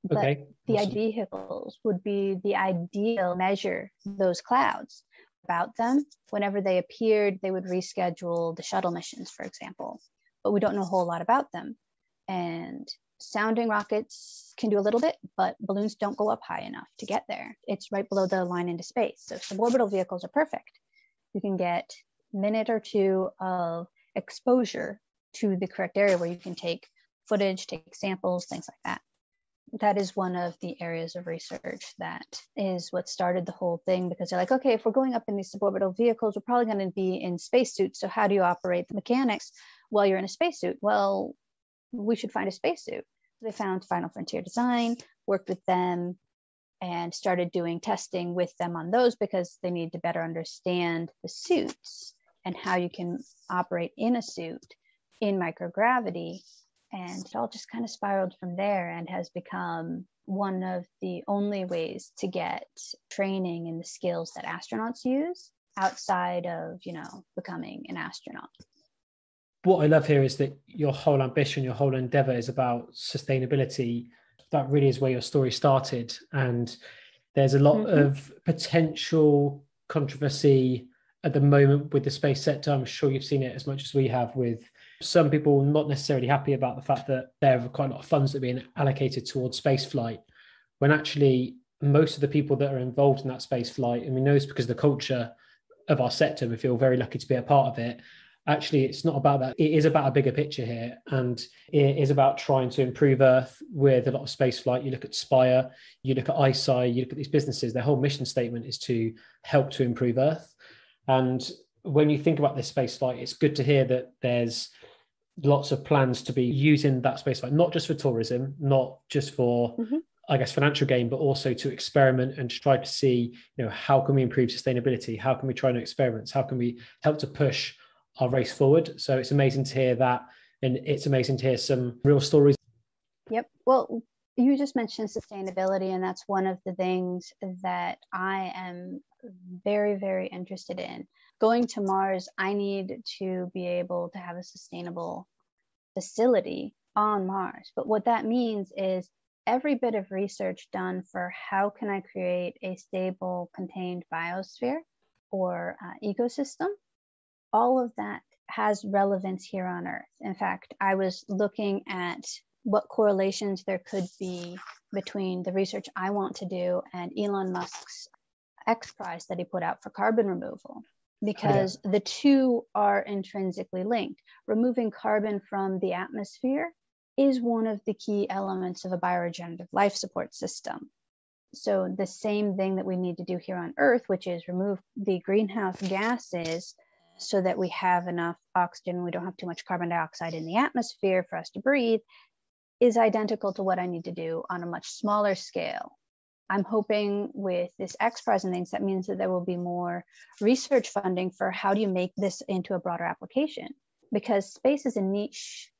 But Okay, the awesome. vehicles would be the ideal measure those clouds about them. Whenever they appeared, they would reschedule the shuttle missions, for example, but we don't know a whole lot about them. And sounding rockets can do a little bit, but balloons don't go up high enough to get there. It's right below the line into space. So suborbital vehicles are perfect. You can get a minute or two of exposure to the correct area where you can take footage, take samples, things like that. That is one of the areas of research that is what started the whole thing, because they're like, okay, if we're going up in these suborbital vehicles, we're probably going to be in spacesuits. So how do you operate the mechanics while you're in a spacesuit? Well, we should find a spacesuit. They found Final Frontier Design, worked with them, and started doing testing with them on those because they need to better understand the suits and how you can operate in a suit in microgravity. And it all just kind of spiraled from there and has become one of the only ways to get training in the skills that astronauts use outside of, becoming an astronaut. What I love here is that your whole ambition, your whole endeavor is about sustainability. That really is where your story started. And there's a lot of potential controversy at the moment with the space sector. I'm sure you've seen it as much as we have, with some people not necessarily happy about the fact that there are quite a lot of funds that are being allocated towards space flight, when actually most of the people that are involved in that space flight, and we know this because of the culture of our sector, we feel very lucky to be a part of it. Actually, it's not about that. It is about a bigger picture here. And it is about trying to improve Earth with a lot of space flight. You look at Spire, you look at ISI, you look at these businesses, their whole mission statement is to help to improve Earth. And when you think about this space flight, it's good to hear that there's lots of plans to be using that space flight, not just for tourism, not just for, I guess, financial gain, but also to experiment and to try to see, how can we improve sustainability? How can we try new experiments? How can we help to push our race forward? So it's amazing to hear that. And it's amazing to hear some real stories. Yep. Well, you just mentioned sustainability, and that's one of the things that I am very, very interested in. Going to Mars, I need to be able to have a sustainable facility on Mars. But what that means is every bit of research done for how can I create a stable, contained biosphere or ecosystem, all of that has relevance here on Earth. In fact, I was looking at what correlations there could be between the research I want to do and Elon Musk's X Prize that he put out for carbon removal, because the two are intrinsically linked. Removing carbon from the atmosphere is one of the key elements of a bioregenerative life support system. So the same thing that we need to do here on Earth, which is remove the greenhouse gases so that we have enough oxygen, we don't have too much carbon dioxide in the atmosphere for us to breathe, is identical to what I need to do on a much smaller scale. I'm hoping with this X Prize and things, that means that there will be more research funding for how do you make this into a broader application, because space is a niche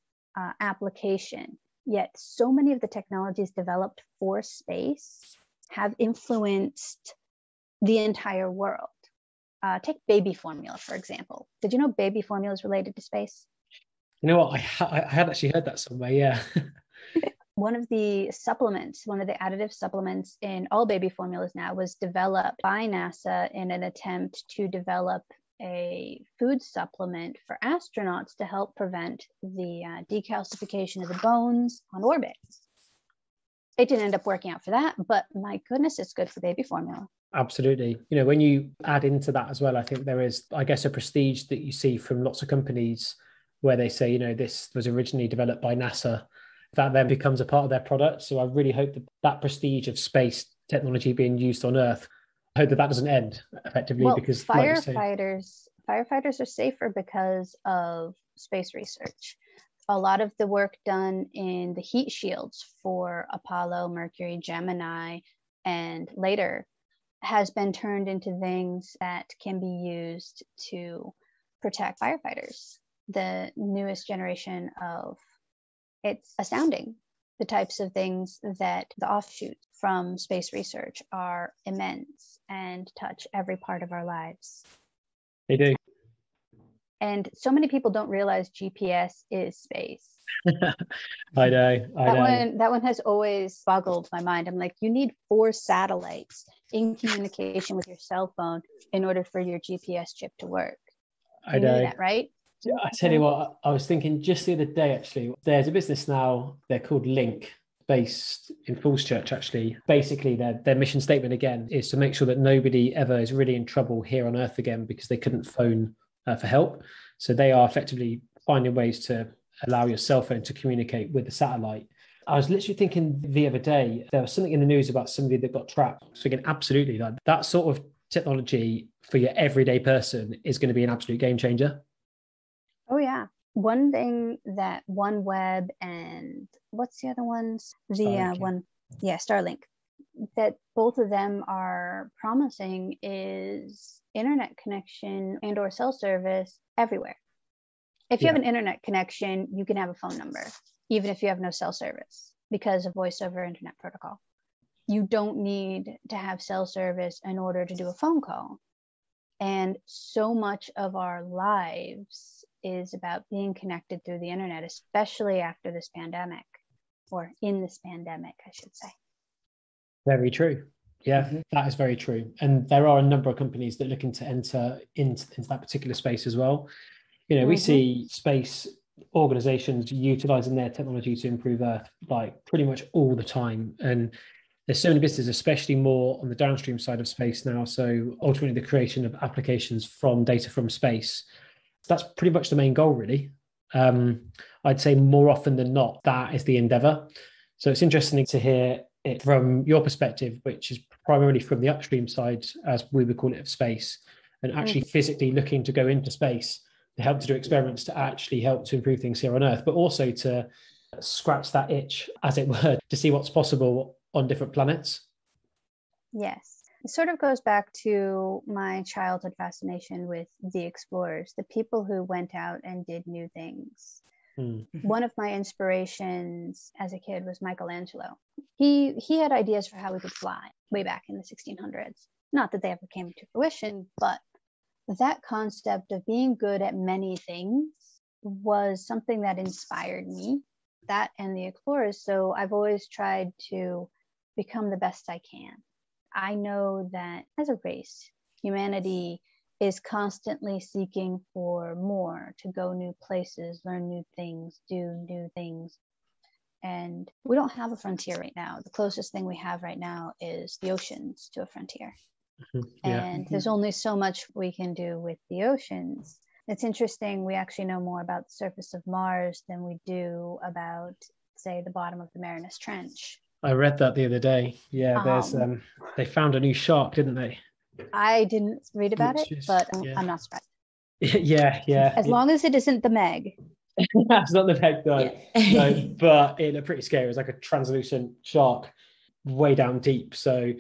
application, yet so many of the technologies developed for space have influenced the entire world. Take baby formula, for example. Did you know baby formula is related to space? You know what? I had actually heard that somewhere, yeah. One of the supplements, one of the additive supplements in all baby formulas now was developed by NASA in an attempt to develop a food supplement for astronauts to help prevent the decalcification of the bones on orbit. It didn't end up working out for that, but my goodness, it's good for baby formula. Absolutely. When you add into that as well, I think there is, I guess, a prestige that you see from lots of companies where they say, this was originally developed by NASA, that then becomes a part of their product. So I really hope that that prestige of space technology being used on Earth, I hope that doesn't end effectively, because firefighters are safer because of space research. A lot of the work done in the heat shields for Apollo, Mercury, Gemini, and later has been turned into things that can be used to protect firefighters. The newest generation of, it's astounding. The types of things that the offshoots from space research are immense and touch every part of our lives. They do. And so many people don't realize GPS is space. I know. That one has always boggled my mind. I'm like, you need 4 satellites in communication with your cell phone in order for your GPS chip to work. You knew that, right? I tell you what, I was thinking just the other day, actually, there's a business now, they're called Link, based in Church, actually. Basically, their mission statement, again, is to make sure that nobody ever is really in trouble here on Earth again because they couldn't phone for help. So they are effectively finding ways to allow your cell phone to communicate with the satellite. I was literally thinking the other day, there was something in the news about somebody that got trapped. So again, absolutely, like that sort of technology for your everyday person is going to be an absolute game changer. Oh, yeah. One thing that OneWeb and what's the other ones? Starlink, that both of them are promising is internet connection and or cell service everywhere. If you have an internet connection, you can have a phone number, even if you have no cell service because of voice over internet protocol. You don't need to have cell service in order to do a phone call. And so much of our lives is about being connected through the internet, especially after this pandemic, or in this pandemic, I should say. Very true. Yeah, that is very true. And there are a number of companies that are looking to enter into that particular space as well. You know, we see space organizations utilizing their technology to improve Earth like pretty much all the time. And there's so many businesses, especially more on the downstream side of space now. So ultimately the creation of applications from data from space. That's pretty much the main goal, really. I'd say more often than not, that is the endeavor. So it's interesting to hear it from your perspective, which is primarily from the upstream side, as we would call it, of space, and actually physically looking to go into space to help to do experiments to actually help to improve things here on Earth, but also to scratch that itch, as it were, to see what's possible on different planets. Yes. It sort of goes back to my childhood fascination with the explorers, the people who went out and did new things. One of my inspirations as a kid was Michelangelo. He had ideas for how we could fly way back in the 1600s. Not that they ever came to fruition, but that concept of being good at many things was something that inspired me, that and the explorers. So I've always tried to become the best I can. I know that as a race, humanity is constantly seeking for more, to go new places, learn new things, do new things. And we don't have a frontier right now. The closest thing we have right now is the oceans to a frontier. And there's only so much we can do with the oceans. It's interesting, we actually know more about the surface of Mars than we do about, say, the bottom of the Marianas Trench. I read that the other day. Yeah, there's they found a new shark, didn't they? I didn't read about it, but I'm not surprised. Yeah. As long as it isn't the Meg. It's not the Meg, though. No, but it looked pretty scary. It was like a translucent shark way down deep. So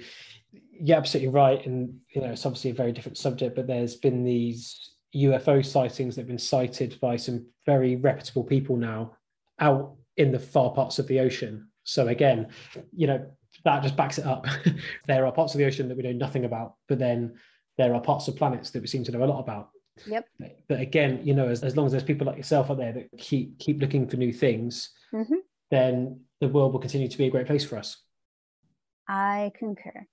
yeah, absolutely right. And you know, it's obviously a very different subject, but there's been these UFO sightings that have been cited by some very reputable people now out in the far parts of the ocean. So again, you know, that just backs it up. There are parts of the ocean that we know nothing about, but then there are parts of planets that we seem to know a lot about. Yep. But again, you know, as long as there's people like yourself out there that keep looking for new things, then the world will continue to be a great place for us. I concur.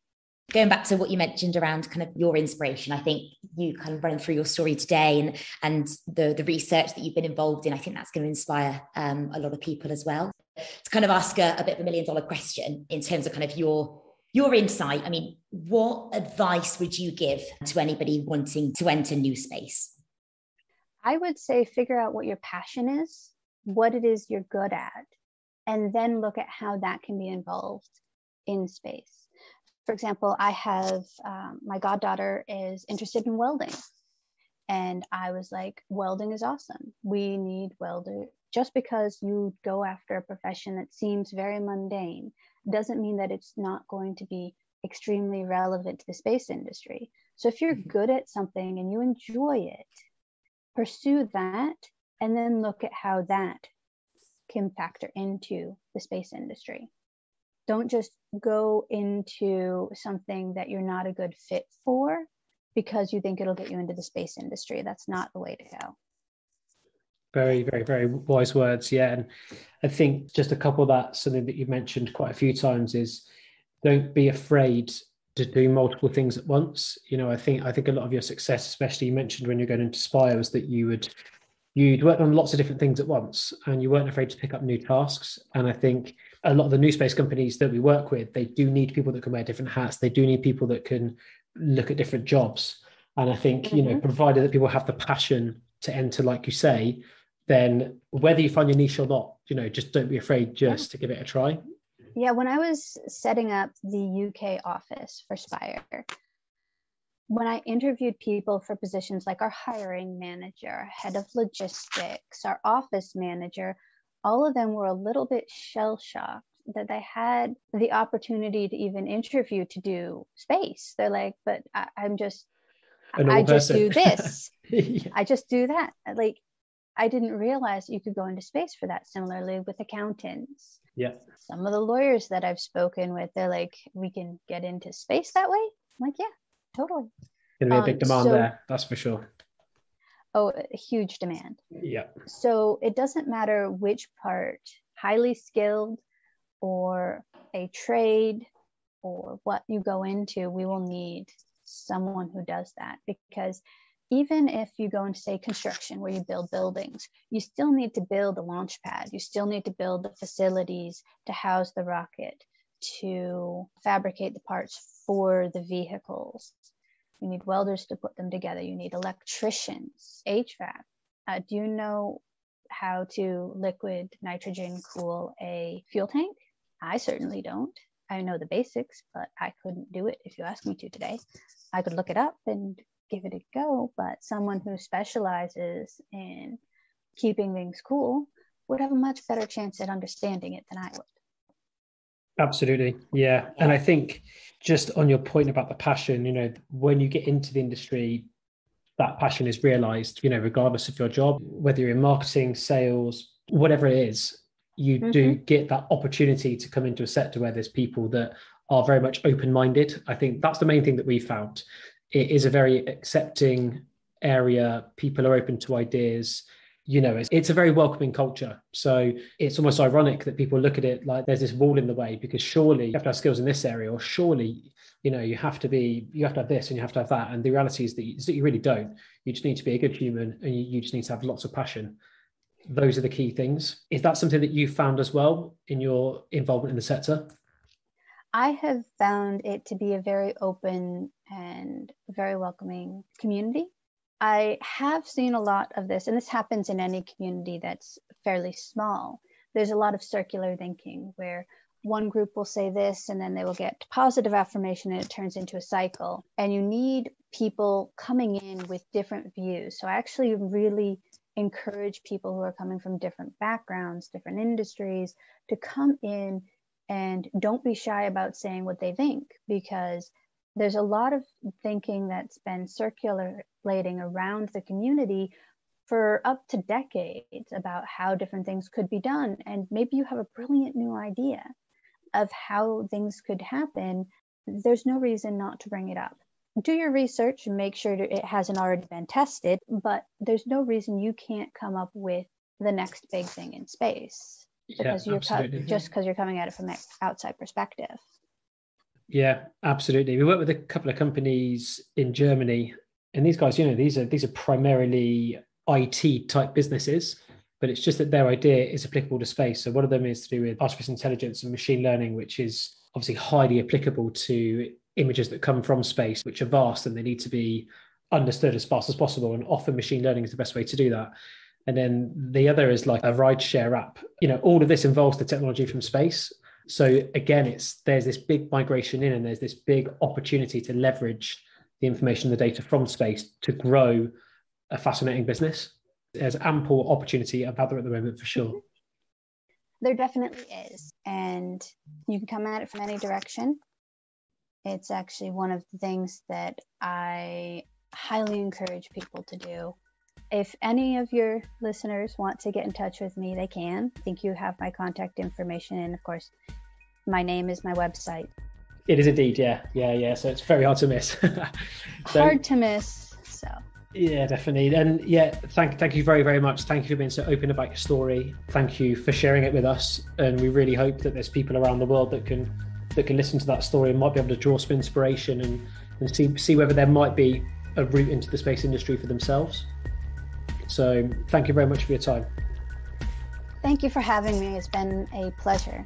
Going back to what you mentioned around kind of your inspiration, I think you kind of running through your story today and the research that you've been involved in, I think that's going to inspire a lot of people as well. To kind of ask a bit of $1 million question in terms of kind of your insight. I mean, what advice would you give to anybody wanting to enter new space? I would say figure out what your passion is, what it is you're good at, and then look at how that can be involved in space. For example, I have my goddaughter is interested in welding. And I was like, welding is awesome. We need welders. Just because you go after a profession that seems very mundane doesn't mean that it's not going to be extremely relevant to the space industry. So if you're good at something and you enjoy it, pursue that and then look at how that can factor into the space industry. Don't just go into something that you're not a good fit for because you think it'll get you into the space industry. That's not the way to go. Very, very, very wise words. Yeah. And I think just a couple of that, something that you mentioned quite a few times is don't be afraid to do multiple things at once. You know, I think a lot of your success, especially you mentioned when you're going into Spire, was that you'd worked on lots of different things at once and you weren't afraid to pick up new tasks. And I think a lot of the new space companies that we work with, they do need people that can wear different hats. They do need people that can look at different jobs. And I think, you know, provided that people have the passion to enter, like you say, then whether you find your niche or not, you know, just don't be afraid just to give it a try. Yeah, when I was setting up the UK office for Spire, when I interviewed people for positions like our hiring manager, our head of logistics, our office manager, all of them were a little bit shell-shocked that they had the opportunity to even interview to do space. They're like, but I just do this. Yeah. I just do that. Like, I didn't realize you could go into space for that. Similarly with accountants. Yeah. Some of the lawyers that I've spoken with, they're like, we can get into space that way. I'm like, yeah, totally. Going to be a big demand there, that's for sure. Oh, a huge demand. Yeah. So it doesn't matter which part, highly skilled or a trade or what you go into, we will need someone who does that. Because even if you go into, say, construction where you build buildings, you still need to build a launch pad. You still need to build the facilities to house the rocket, to fabricate the parts for the vehicles. You need welders to put them together. You need electricians, HVAC. Do you know how to liquid nitrogen cool a fuel tank? I certainly don't. I know the basics, but I couldn't do it if you asked me to today. I could look it up and give it a go, but someone who specializes in keeping things cool would have a much better chance at understanding it than I would. Absolutely. Yeah. And I think just on your point about the passion, you know, when you get into the industry, that passion is realized, you know, regardless of your job, whether you're in marketing, sales, whatever it is, you do get that opportunity to come into a sector where there's people that are very much open-minded. I think that's the main thing that we found. It is a very accepting area. People are open to ideas. You know, it's a very welcoming culture. So it's almost ironic that people look at it like there's this wall in the way, because surely you have to have skills in this area, or surely, you know, you have to have this and you have to have that. And the reality is that you really don't. You just need to be a good human, and you just need to have lots of passion. Those are the key things. Is that something that you found as well in your involvement in the sector? I have found it to be a very open and very welcoming community. I have seen a lot of this, and this happens in any community that's fairly small. There's a lot of circular thinking where one group will say this and then they will get positive affirmation and it turns into a cycle. And you need people coming in with different views. So I actually really encourage people who are coming from different backgrounds, different industries, to come in and don't be shy about saying what they think, because there's a lot of thinking that's been circulating around the community for up to decades about how different things could be done. And maybe you have a brilliant new idea of how things could happen. There's no reason not to bring it up. Do your research and make sure it hasn't already been tested, but there's no reason you can't come up with the next big thing in space because you're coming at it from an outside perspective. Yeah, absolutely. We work with a couple of companies in Germany, and these guys, you know, these are primarily IT type businesses, but it's just that their idea is applicable to space. So one of them is to do with artificial intelligence and machine learning, which is obviously highly applicable to images that come from space, which are vast and they need to be understood as fast as possible. And often machine learning is the best way to do that. And then the other is like a rideshare app. You know, all of this involves the technology from space. So again, there's this big migration in, and there's this big opportunity to leverage the information, the data from space to grow a fascinating business. There's ample opportunity out there at the moment for sure. There definitely is. And you can come at it from any direction. It's actually one of the things that I highly encourage people to do. If any of your listeners want to get in touch with me, they can. I think you have my contact information. And of course, my name is my website. It is indeed, yeah. So it's very hard to miss. Hard to miss. So Yeah, definitely. And yeah, thank you very, very much. Thank you for being so open about your story. Thank you for sharing it with us. And we really hope that there's people around the world that can listen to that story and might be able to draw some inspiration and see whether there might be a route into the space industry for themselves. So thank you very much for your time. Thank you for having me. It's been a pleasure.